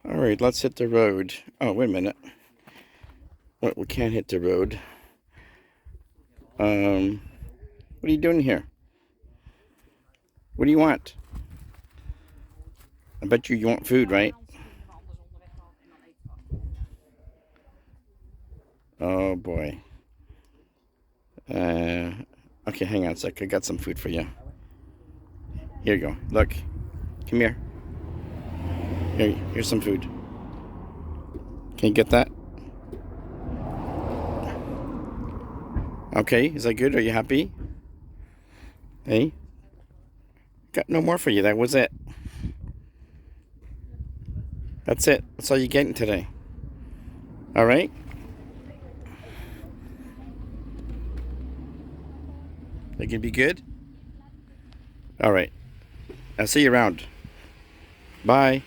All right, let's hit the road. Oh, wait a minute. What? We can't hit the road. What are you doing here? What do you want? I bet you want food, right? Oh boy. Okay, hang on a sec. I got some food for you. Here you go. Look. Come here. Here's some food. Can you get that? Okay, is that good? Are you happy? Hey? Got no more for you. That was it. That's it. That's all you're getting today. All right? That can be good? All right. I'll see you around. Bye.